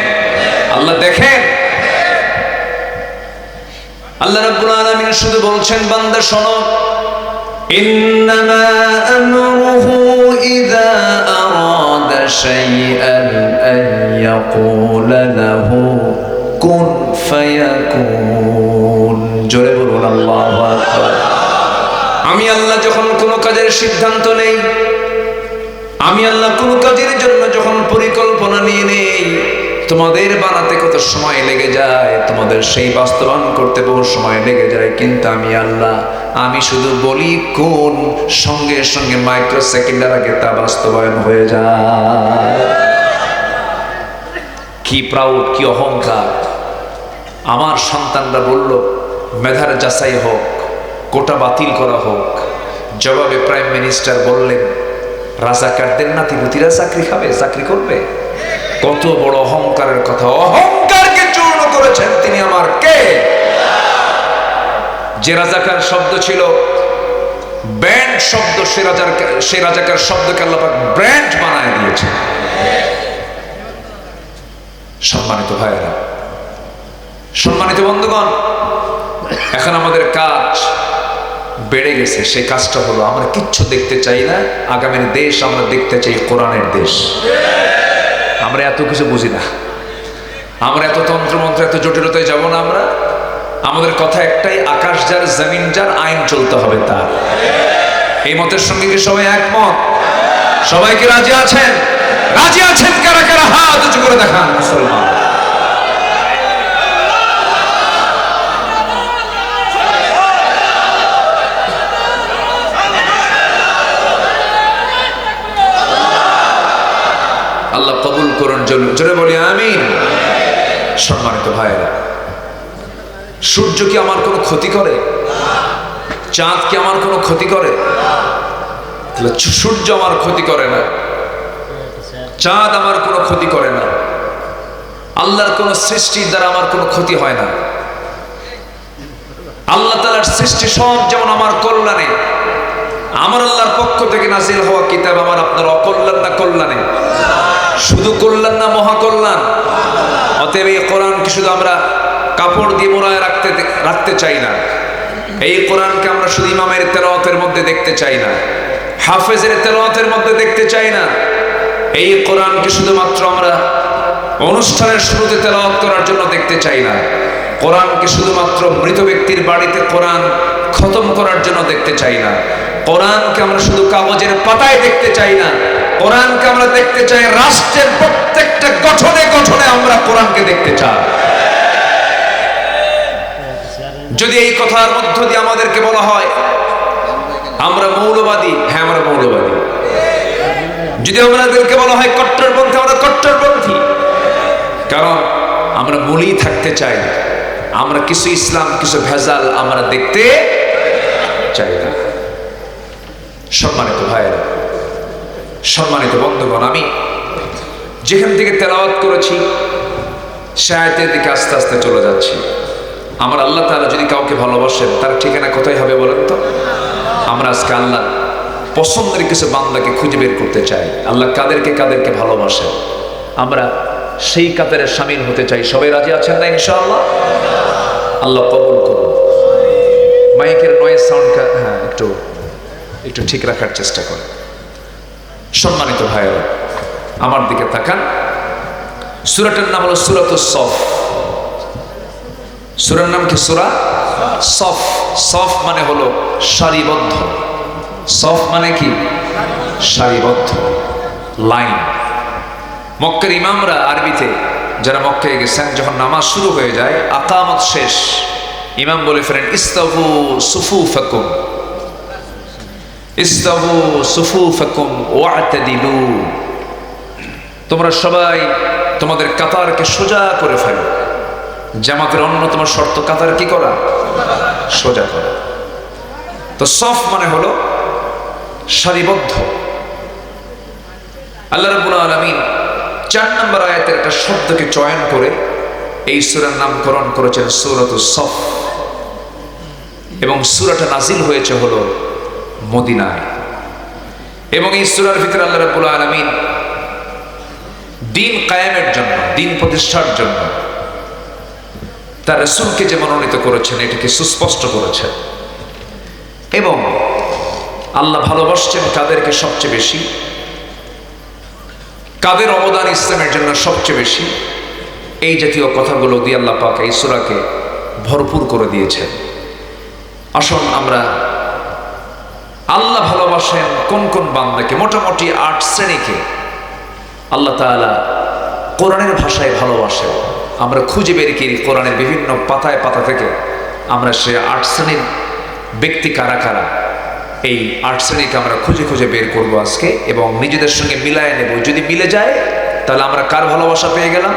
আল্লাহ দেখেন। আল্লাহ রাব্বুল আলামিন শুধু বলছেন, বান্দা শোনো, ইন্নামা আমরুহু ইযা আরাদা شيئا أن يقول له كن فيكون জোরে বলুন আল্লাহু আকবার। আমি আল্লাহ যখন কোনো কাজের সিদ্ধান্ত নেই, আমি আল্লাহ কোনো কাজের জন্য যখন পরিকল্পনা নিয়ে নেই, তোমাদের বানাতে কত সময় লেগে যায়, তোমাদের সেই বাস্তবায়ন করতে বহু সময় লেগে যায়, কিন্তু আমি আল্লাহ আমি শুধু বলি কোন, সঙ্গে সঙ্গে মাইক্রো সেকেন্ডের আগে তা বাস্তবায়ন হয়ে যায়। কি প্রাউড, কি অহংকার। আমার সন্তানরা বলল মেধার যাচাই হোক, কোটা বাতিল করা হোক। জবাবে প্রাইম মিনিস্টার বললেন রাজাকারদের নাতিপুতিরা চাকরি খাবে, চাকরি করবে। কত বড় অহংকারের কথা। অহংকারকে চূর্ণ করেছেন তিনি আমার কে? যে রাজাকার শব্দ ছিল ব্যান্ড শব্দ, সে রাজাকার শব্দকে আল্লাহ পাক ব্র্যান্ড বানায় দিয়েছে। সম্মানিত ভাইয়েরা, সম্মানিত বন্ধুগণ, এখন আমাদের কাজ বেড়ে গেছে। সেই কাজটা হলো আমরা কিচ্ছু দেখতে চাই না, আগামীর দেশ আমরা দেখতে চাই কোরআনের দেশ। আমরা এত কিছু বুঝি না, আমরা এত তন্ত্রমন্ত্র, এত জটিলতায় যাব না। আমরা আমাদের কথা একটাই, আকাশ যার, জমিন যার, আইন চলতে হবে তার। এই মতের সঙ্গে কি সবাই একমত? সবাই কি রাজি আছেন? রাজি আছেন কারা কারা হাত উঁচু করে দেখান মুসলমান। আল্লাহ কবুল করুন, জোরে বলি আমিন। সম্মানিত ভাইয়েরা, সূর্য কি আমার কোনো ক্ষতি করে? চাঁদ কি আমার কোনো ক্ষতি করে? সূর্য আমার ক্ষতি করে না, চাঁদ আমার কোনো ক্ষতি করে না। আল্লাহর কোন সৃষ্টির দ্বারা আমার কোনো ক্ষতি হয় না। আল্লাহ তাআলার সৃষ্টি সব যেমন আমার কল্যাণে, আমার আল্লাহর পক্ষ থেকে নাজিল হওয়া কিতাব আমার আপনার অকল্যাণ না কল্যাণে? শুধু কল্যাণ না মহাকল্যাণ? অতএব এই কোরআনকে শুধু আমরা কাপড় দিয়ে মোড়ায় রাখতে চাই না। এই কোরআনকে আমরা শুধু ইমামের তেলাওয়াতের মধ্যে দেখতে চাই না, হাফেজের তেলাওয়াতের মধ্যে দেখতে চাই না। এই কোরআনকে শুধুমাত্র আমরা অনুষ্ঠানের শুরুতে তেলাওয়াত করার জন্য দেখতে চাই না। কোরআনকে শুধুমাত্র মৃত ব্যক্তির বাড়িতে কোরআন খতম করার জন্য দেখতে চাই না। কোরআনকে আমরা শুধু কাগজের পাতায় দেখতে চাই না। কোরআনকে আমরা দেখতে চাই রাষ্ট্রের প্রত্যেকটা গঠনে গঠনে আমরা কোরআনকে দেখতে চাই। যদি এই কথার মধ্য দিয়ে আমাদেরকে বলা হয় আমরা মৌলবাদী, হ্যাঁ আমরা মৌলবাদী। যদি আমাদেরকে বলা হয় কট্টরপন্থী, আমরা কট্টরপন্থী। কারণ আমরা মূলেই থাকতে চাই, আমরা কিছু ইসলাম কিছু ভেজাল আমরা দেখতে চাই না। সম্মানিত ভাইয়েরা, সম্মানিত বন্ধুগণ, আমি যেখান থেকে তেলাওয়াত করেছি সে আয়াতের দিকে আস্তে আস্তে চলে যাচ্ছি। আমার আল্লাহ তাআলা যদি কাউকে ভালোবাসেন তার ঠিকানা কোথায় হবে বলেন তো? আমরা আজকে আল্লাহ পছন্দের কিছু বান্দাকে খুঁজে বের করতে চাই। আল্লাহ কাদেরকে কাদেরকে ভালোবাসেন, আমরা সেই কাতারে শামিল হতে চাই। সবাই রাজি আছেন না ইনশাআল্লাহ? আল্লাহ কবুল করুন। মাইকের নয়েজ সাউন্ডটা হ্যাঁ একটু ঠিক রাখার চেষ্টা করেন। সম্মানিত ভাইয়েরা, আমার দিকে তাকান। সূরাটার নাম হলো সূরাতুস সফ। সূরার নাম কি? সূরা সফ। সফ মানে হলো সারিবদ্ধ। সফ মানে কি? সারিবদ্ধ, লাইন। মক্কার ইমামরা আরবিতে যারা মক্কায় গেছেন, যখন নামাজ শুরু হয়ে যায়, আকামত শেষ, ইমাম বলে ফেলেন ইস্তাবু সুফুফাকুম, ইস্তাবু সুফুফাকুম ওয়াতাদিলু। তোমরা সবাই তোমাদের কাতারকে সোজা করে ফেলো। জামাতের অন্যতম শর্ত কাতার কি করা? সোজা করা। তো সফ মানে হলো সারিবদ্ধ। আল্লাহ রাব্বুল আলামিন 4 নম্বর আয়াতের একটা শব্দকে চয়ন করে এই সূরার নামকরণ করেছেন সূরাতুস সফ, এবং সূরাটা নাজিল হয়েছে হলো মদিনায়। এবং এই সূরার ভিতরে আল্লাহ রাব্বুল আলামিন দিন কায়েমের জন্য, দিন প্রতিষ্ঠার জন্য তার রাসূলকে যে মনোনীত করেছেন এটাকে সুস্পষ্ট করেছেন। এবং আল্লাহ ভালোবাসছেন কাদেরকে সবচেয়ে বেশি? কাদের অবদান ইসলামের জন্য সবচেয়ে বেশি, এই জাতীয় কথাগুলো দিয়ে আল্লাহ পাক এই সূরাকে ভরপুর করে দিয়েছেন। আসুন আমরা আল্লাহ ভালোবাসেন কোন কোন বান্দাকে, মোটামুটি 8 শ্রেণীকে আল্লাহ তাআলা কোরআনের ভাষায় ভালোবাসেন। আমরা খুঁজে বের করি কোরআনের বিভিন্ন পাতায় পাতা থেকে, আমরা সে 8 শ্রেণীর ব্যক্তি কারা কারা, এই 8 শ্রেণীকে আমরা খুঁজে খুঁজে বের করব আজকে এবং নিজেদের সঙ্গে মিলায় নেব। যদি মিলে যায় তাহলে আমরা কার ভালোবাসা পেয়ে গেলাম?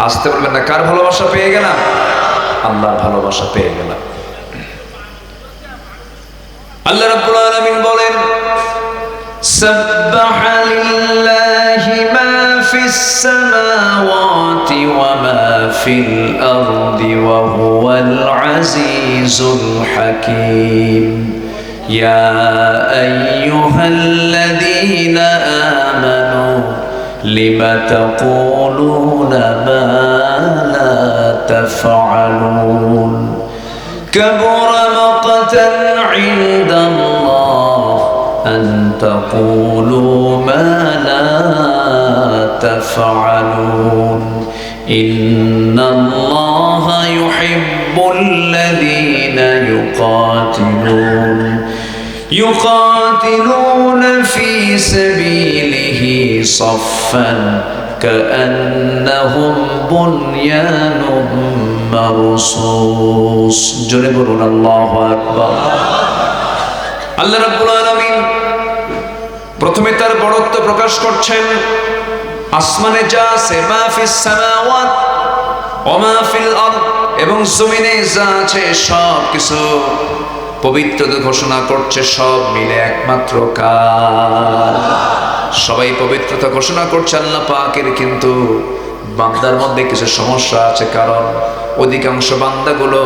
আসতে বলবেন না, কার ভালোবাসা পেয়ে গেলাম? আল্লাহর ভালোবাসা পেয়ে গেলাম। আল্লাহ রাব্বুল আলামিন বলেন, সাব্বাহা লিল্লাহি মা ফিস সামাওয়াতি ওয়া মা ফিল আরদি ওয়া হুয়াল আজিজুল হাকীম। ইয়া আইয়ুহাল্লাযীনা আমানু লিমা তাকুলুনা মা লা তাফআলুন কাবুরা মাকতান ইনদাল্লাহ আন তাকুলু মা লা তাফআলুন ইন্নাল্লাহা ইউহিব্বুল্লাযীনা يقاتلون في سبيله صفا كأنهم بنيان مرصوص جنبنا الله أكبر। আল্লাহ রাব্বুল আলামিন প্রথমে তার বড়ত্ব প্রকাশ করছেন। আসমানে যা আছে, মা ফিস সামাওয়াত ওয়া মা ফিল আরদ, এবং জমিনে যা আছে সব কিছু পবিত্রতা ঘোষণা করছে, সব মিলে একমাত্র কার? সবাই পবিত্রতা ঘোষণা করছে আল্লাহ পাকের, কিন্তু বান্দার মধ্যে কিছু সমস্যা আছে, কারণ অধিকাংশ বান্দাগুলো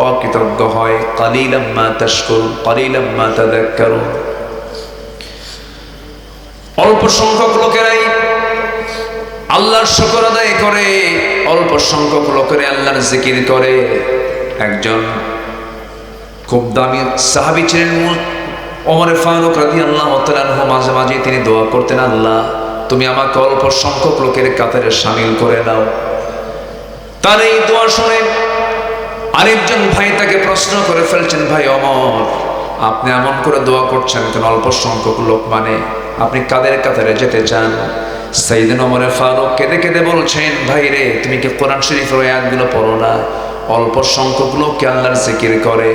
অকৃতজ্ঞ হয়। কালিলাম মা তাশকুরুন কালিলাম মা তাযাক্কারুন। অল্প সংখ্যক লোকেরাই আল্লাহর শুকর আদায় করে, অল্প সংখ্যক লোকেরাই আল্লাহর জিকির করে। একজন খুব দামি সাহাবী ছিলেন ওমর ফারুক রাদিয়াল্লাহু তাআলা আনহু। মাঝে মাঝে তিনি দোয়া করতেন, আল্লাহ তুমি আমাকে অল্প সংখ্যক লোকের কাতারে শামিল করে নাও। তার এই দোয়া শুনে আরেকজন ভাই তাকে প্রশ্ন করে ফেলছেন, ভাই ওমর, আপনি এমন করে দোয়া করছেন কেন? অল্প সংখ্যক লোক মানে আপনি কাদের কাতারে যেতে চান? সাইয়েদনা ওমর ফারুক কেঁদে কেঁদে বলছেন, ভাই রে, তুমি কি কোরআন শরীফের আয়াতগুলো পড়ো না? অল্প সংখ্যক লোককে আল্লাহর জিকির করে,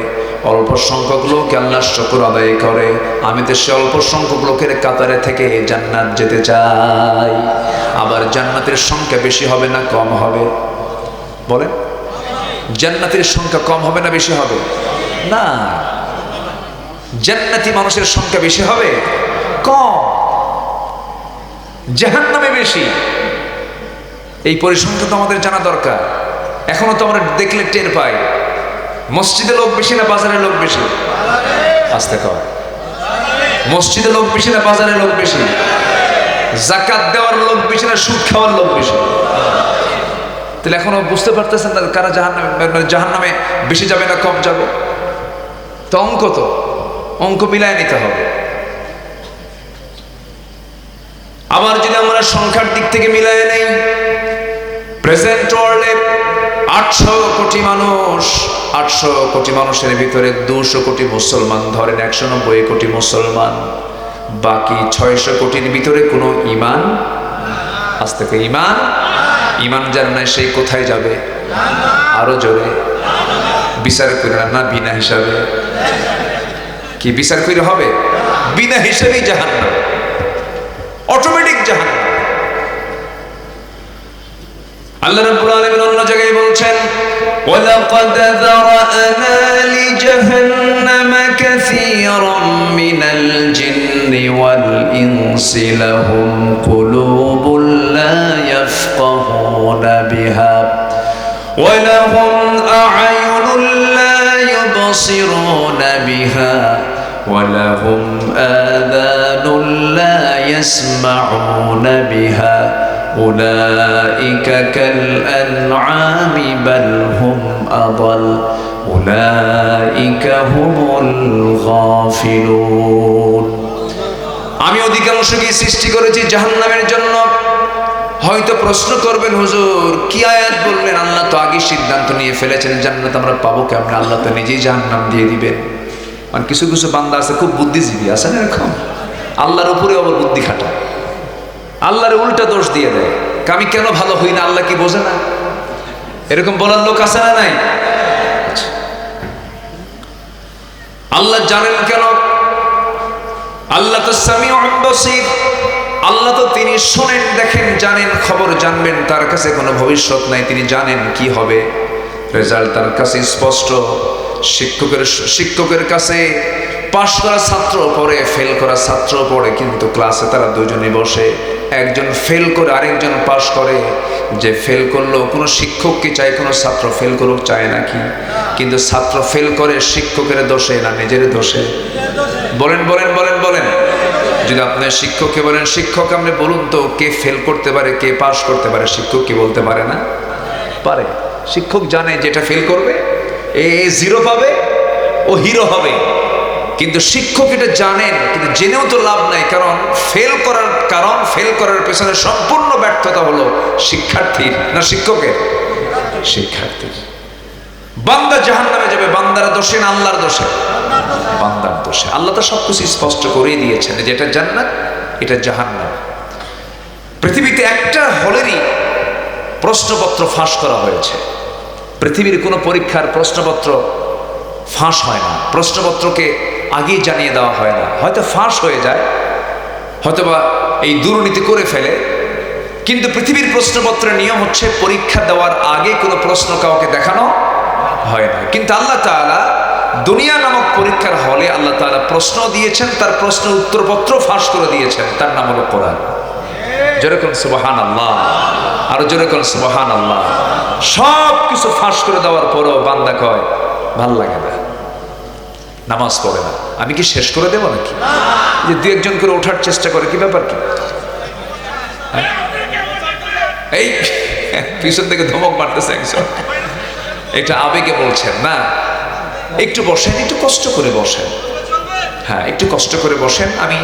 অল্প সংখ্যক লোক আল্লাহর শুকর আদায় করে। আমি তো সে অল্প সংখ্যক লোকের কাতারে থেকে জান্নাত যেতে চাই। আবার জান্নাতের সংখ্যা বেশি হবে না কম হবে? বলেন, জান্নাতের সংখ্যা কম হবে না বেশি হবে? না, জান্নাতি মানুষের সংখ্যা বেশি হবে, কম। জাহান্নামে বেশি। এই পরিসংখ্যান তো আমাদের জানা দরকার। এখনো তো আমরা দেখলে টের পাই, মসজিদে লোক বেশি না বাজারে লোক বেশি? আস্তে কর, মসজিদে লোক বেশি না বাজারে লোক বেশি? যাকাত দেওয়ার লোক বেশি না সুদ খাওয়ার লোক বেশি? তাহলে এখনো বুঝতে পারতেছেন না কারা জাহান্নামে বেশি যাবে না কম যাবে? তো অঙ্ক মিলায় নিতে হবে। আবার যদি আমরা সংখ্যার দিক থেকে মিলায় নেই, প্রেজেন্ট ওয়ার্ল্ডে 800 কোটি মানুষ, 800 কোটি মানুষের ভিতরে 200 কোটি মুসলমান, ধরেন 190 কোটি মুসলমান, বাকি 600 কোটির ভিতরে কোনো ইমান? আজ থেকে ইমান যার নাই সেই কোথায় যাবে? আরো জোরে বিচার করে না, বিনা হিসাবে? কি বিচার করে হবে? বিনা হিসাবেই জাহান্নাম, অটোমেটিক জাহান্নাম। আল্লাহ রাব্বুল আলামিন অন্য জায়গায় বলছেন, ওয়ালাকাদ যারা'না লিজাহান্নামা কাসীরাম মিনাল জিন্নি ওয়াল ইনসি লাহুম কুলুবুন লা ইয়াফকাহুনা বিহা ওয়া লাহুম আ'য়ুনুন লা ইউবসিরুনা বিহা ওয়া লাহুম আযানুন লা ইয়াসমা'উনা বিহা أولئك كالأنعام بل هم أضل أولئك هم الغافلون আমি অধিকাংশকে সৃষ্টি করেছি জাহান্নামের জন্য। হয়তো প্রশ্ন করবেন, হুজুর কি আয়াত বললেন? আল্লাহ তো আগে সিদ্ধান্ত নিয়ে ফেলেছেন জান্নাত আমরা পাবো কেমন, আল্লাহ তো নিজেই জাহান্নাম দিয়ে দিবেন। মানে কিছু কিছু বান্দা আছে খুব বুদ্ধিজীবী আছে না এরকম, আল্লাহর উপরে আবার বুদ্ধি খাটায়, আল্লাহর উল্টা দোষ দিয়ে দেয়, আমি কেন ভালো হই না, আল্লাহ কি বোঝে না? এরকম বলার লোক আছে না নাই? আল্লাহ জানেন কেন? আল্লাহ তো সামিউন বাসীর, আল্লাহ তো তিনি শোনেন, দেখেন, জানেন, খবর জানবেন, তার কাছে কোনো ভবিষ্যৎ নাই, তিনি জানেন কি হবে, রেজাল্ট তার কাছে স্পষ্ট। শিক্ষকের কাছে পাশ করা ছাত্র পড়ে, ফেল করা ছাত্র পড়ে, কিন্তু ক্লাসে তারা দুজনে বসে, একজন ফেল করে আরেকজন পাশ করে। যে ফেল করলো, কোনো শিক্ষক কি চায় কোনো ছাত্র ফেল করুক? চায় নাকি? কিন্তু ছাত্র ফেল করে শিক্ষকের দোষে না নিজের দোষে? বলেন বলেন বলেন বলেন। যদি আপনার শিক্ষককে বলেন, শিক্ষক আপনি বলুন তো কে ফেল করতে পারে কে পাশ করতে পারে? শিক্ষক কি বলতে পারে না? পারে। শিক্ষক জানে যেটা ফেল করবে এ জিরো পাবে, ও হিরো হবে। কিন্তু শিক্ষক এটা জানেন, কিন্তু জেনেও তো লাভ নাই, কারণ ফেল করার পেছনে সম্পূর্ণ ব্যর্থতা হলো শিক্ষার্থীর না শিক্ষকের? শিক্ষার্থীর। বান্দা জাহান্নামে যাবে, বান্দার দোষে না আল্লাহর দোষে? বান্দার দোষে। আল্লাহ তো সবকিছু স্পষ্ট করেই দিয়েছেন যে এটা জান্নাত, এটা জাহান্নাম। পৃথিবীতে একটা হলেরই প্রশ্নপত্র ফাঁস করা হয়েছে। পৃথিবীর কোনো পরীক্ষার প্রশ্নপত্র ফাঁস হয় না, প্রশ্নপত্রকে আগেই জানিয়ে দেওয়া হয় না। হয়তো ফাঁস হয়ে যায়, হয়তোবা এই দুর্নীতি করে ফেলে, কিন্তু পৃথিবীর প্রশ্নপত্রের নিয়ম হচ্ছে পরীক্ষা দেওয়ার আগে কোনো প্রশ্ন কাউকে দেখানো হয় না। কিন্তু আল্লাহ তাআলা দুনিয়া নামক পরীক্ষার হলে আল্লাহ তাআলা প্রশ্ন দিয়েছেন, তার প্রশ্নের উত্তরপত্র ফাঁস করে দিয়েছেন, তার নাম হলো কোরআন। যেরকম সুবহানাল্লাহ, আরো যেরকম সুবহানাল্লাহ। সব কিছু ফাঁস করে দেওয়ার পরেও বান্দা কয় ভাল লাগে না, নামাজ পড়ে না। আমি কি শেষ করে দেবো নাকি? যে দু একজন করে ওঠার চেষ্টা করে, কি ব্যাপার কি? এই পিছন থেকে ধমক মারতেছে একজন, এটা আবেগে বলছেন না। একটু বসেন, একটু কষ্ট করে বসেন, হ্যাঁ একটু কষ্ট করে বসেন। আমি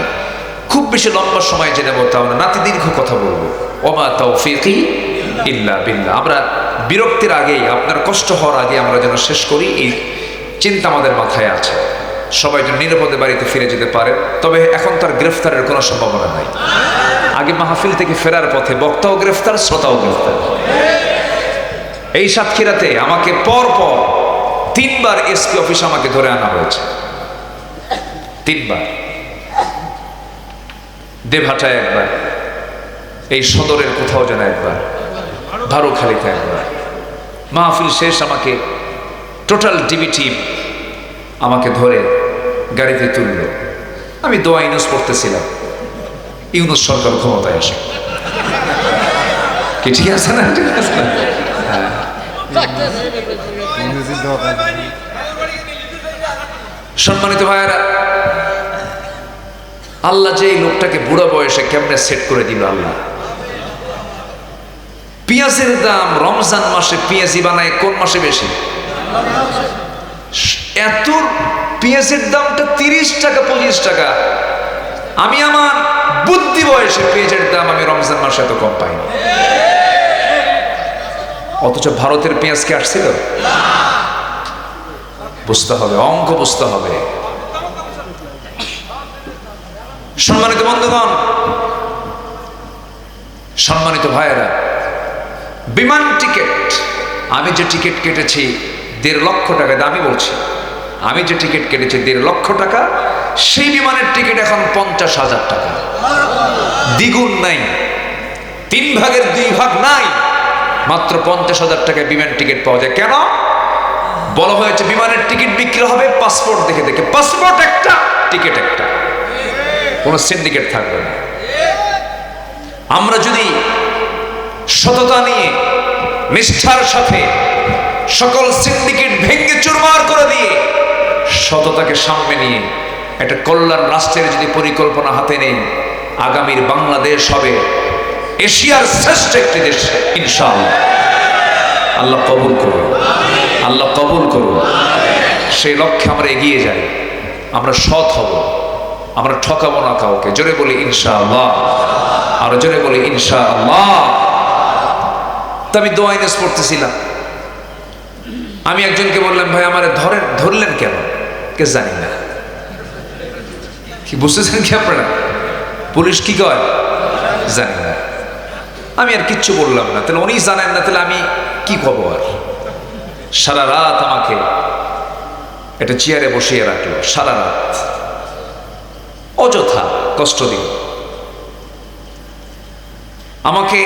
খুব বেশি লম্বা সময় জেনে বলতাম না, নাতি দীর্ঘ কথা বলবো। ওমা তাওফীকি ইল্লা বিল্লাহ। আমরা বিরক্তির আগেই, আপনার কষ্ট হওয়ার আগে আমরা যেন শেষ করি, এই চিন্তা আমাদের মাথায় আছে। সবাই যেন নিরাপদে বাড়িতে ফিরে যেতে পারে। তবে এখন তার গ্রেফতারের কোনো সম্ভাবনা নাই। আগে মাহফিল থেকে ফেরার পথে বক্তাও গ্রেফতার, শ্রোতাও গ্রেফতার। এই সাতক্ষীরাতে আমাকে পর 3বার এসপি অফিস আমাকে ধরে আনা হয়েছে, 3বার। দেভাটায় একবার, এই সদরের কোথাও যেন একবার, ভারুখালীতে একবার। মাহফিল শেষ আমাকে টোটাল ডিবি টিম আমাকে ধরে গাড়িতে তুলল। আমি দোয়া ইউনুস পড়তেছিলাম, ইউনুস সরকার ক্ষমতায় আসে। কি ঠিক আছে না? ঠিক আছে না? হ্যাঁ। সম্মানিত ভাইয়েরা, আল্লাহ যে এই লোকটাকে বুড়া বয়সে কেমনে সেট করে দিল আল্লাহ। পেঁয়াজের দাম রমজান মাসে পেঁয়াজি বানায় কোন মাসে বেশি? এত পেঁয়াজের দামটা 30 টাকা 25 টাকা। আমি আমার বুদ্ধি বয়সে পেঁয়াজের দাম আমি রমজান মাসে এত কম পাইনি। অথচ ভারতের পেঁয়াজ কি আসছিল? বুঝতে হবে, অঙ্ক বুঝতে হবে। সম্মানিত বন্ধুগণ, সম্মানিত ভাইয়েরা, বিমান টিকিট, আমি যে টিকিট কেটেছি 1.5 লক্ষ টাকা, দামি বলছি, আমি যে টিকিট কেটেছি 1.5 লক্ষ টাকা, সেই বিমানের টিকিট এখন 50,000 টাকা। দ্বিগুণ নাই, 3 ভাগের 2 ভাগ নাই, মাত্র 50,000 টাকায় বিমান টিকিট পাওয়া যায়। কেন? বলা হয়েছে বিমানের টিকিট বিক্রি হবে পাসপোর্ট দেখে দেখে। পাসপোর্ট একটা, টিকিট একটা, কোনো সিন্ডিকেট থাকবে না। আমরা যদি সততা নিয়ে নিষ্ঠার সাথে সকল সিন্ডিকেট ভেঙে চুরমার করে দিয়ে সততাকে সামনে নিয়ে একটা কল্যাণ রাষ্ট্রের যদি পরিকল্পনা হাতে নেই, আগামীর বাংলাদেশ হবে এশিয়ার শ্রেষ্ঠ একটি দেশ ইনশাআল্লাহ। আল্লাহ কবুল করুন, আল্লাহ কবুল করুন। সেই লক্ষ্যে আমরা এগিয়ে যাই, আমরা সৎ হব, আমরা ঠকাবো না কাউকে। জোরে বলি ইনশাআল্লাহ, আরো জোরে বলি ইনশাআল্লাহ। তো আমি দোয়া ইনেস পড়তেছিলাম, আমি একজনকে বললাম, ভাই আমারে ধরলেন কেন? কে জানি না। কি বুঝতেছেন কি আপনারা? পুলিশ কি কয় জানি না। আমি আর কিচ্ছু বললাম না। তাহলে উনি জানেন না, তাহলে আমি কি কব আর? সারা রাত আমাকে একটা চেয়ারে বসিয়ে রাখলো, সারা রাত অযথা কষ্ট দিল। আমাকে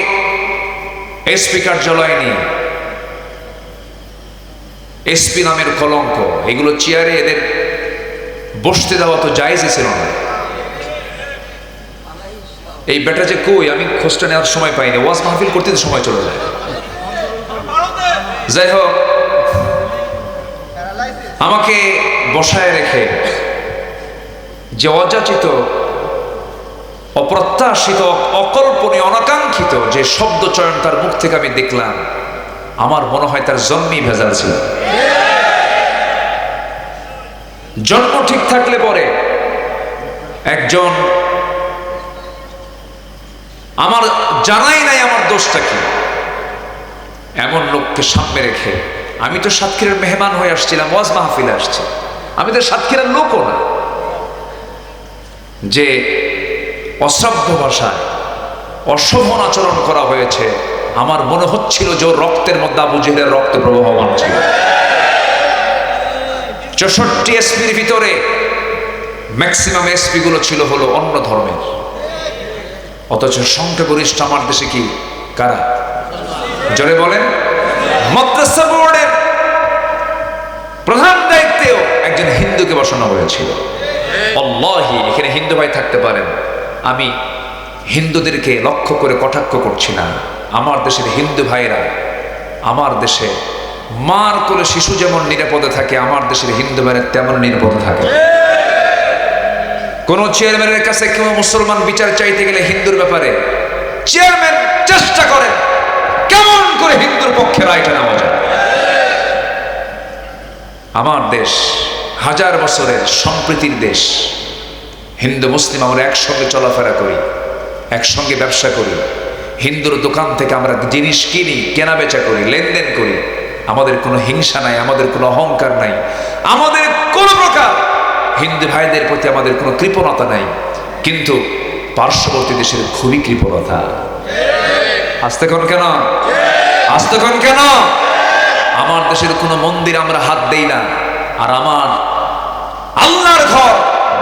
এসপি কার্যালয়ে নিয়ে, এসপি নামের কলঙ্ক, এগুলো চেয়ারে এদের বসতে দেওয়া তো জায়েজই ছিল না। এই বেটা যে কই, আমি খোঁজটা নেওয়ার সময় পাইনি, ওয়াজ মাহফিল করতে তো সময় চলে যায়। যাই হোক, আমাকে বসায় রেখে যে অযাচিত, অপ্রত্যাশিত, অকল্পনীয়, অনাকাঙ্ক্ষিত যে শব্দ চয়ন তার মুখ থেকে আমি দেখলাম, আমার মনে হয় তার জন্মই ভেজাল ছিল। জন্ম ঠিক থাকলে পরে একজন, আমার জানাই নাই আমার দোষটা কি, এমন লোককে সামনে রেখে, আমি তো সাতক্ষীরার মেহমান হয়ে আসছিলাম, ওয়াজ মাহফিলে আসছি, আমি তো সাতক্ষীরার লোকও না, যে অশ্রাব্য ভাষায় অশোভন আচরণ করা হয়েছে, আমার মনে হচ্ছিল যে ওর রক্তের মধ্যে আবু জেহেলের রক্ত প্রবাহমান ছিল। 64 এসপির ভিতরে ম্যাক্সিমাম এসপি গুলো ছিল হলো অন্য ধর্মের, অথচ সংখ্যাগরিষ্ঠ আমার দেশে কি কারা? জোরে বলেন। মাদ্রাসা বোর্ডের প্রধান দায়িত্বেও একজন হিন্দুকে বসানো হয়েছিল। আল্লাহি, এখানে হিন্দু ভাই থাকতে পারেন, আমি হিন্দুদেরকে লক্ষ্য করে কটাক্ষ করছি না। আমার দেশের হিন্দু ভাইরা, আমার দেশে মার কোলে শিশু যেমন নিরাপদে থাকে, আমার দেশের হিন্দু ভাইরা তেমন নিরাপদে থাকে। কোন চেয়ারম্যানের কাছে কেউ মুসলমান বিচার চাইতে গেলে হিন্দুর ব্যাপারে চেয়ারম্যান চেষ্টা করেন কেমন করে হিন্দুর পক্ষে রায়টা নেওয়া যায়। আমার দেশ হাজার বছরের সম্প্রীতির দেশ, হিন্দু মুসলিম আমরা একসঙ্গে চলাফেরা করি, একসঙ্গে ব্যবসা করি, হিন্দুর দোকান থেকে আমরা জিনিস কিনি, কেনা বেচা করি, লেনদেন করি, আমাদের কোনো হিংসা নাই, আমাদের কোনো অহংকার নাই, আমাদের কোনো প্রকার হিন্দু ভাইদের প্রতি আমাদের কোনো কৃপণতা নাই। কিন্তু পার্শ্ববর্তী দেশের খুবই কৃপণতা। আসতে কোন কেন, আসতে কোন কেন? আমার দেশের কোনো মন্দির আমরা হাত দেই না, আর আমার আল্লাহর ঘর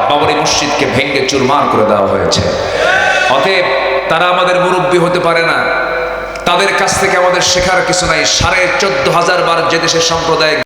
বাবরি মসজিদকে ভেঙে চুরমার করে দেওয়া হয়েছে। অতএব তারা আমাদের মুরব্বী হতে পারে না, তাদের কাছ থেকে আমাদের শেখার কিছু নাই। 14,500 বার যে দেশের সম্প্রদায়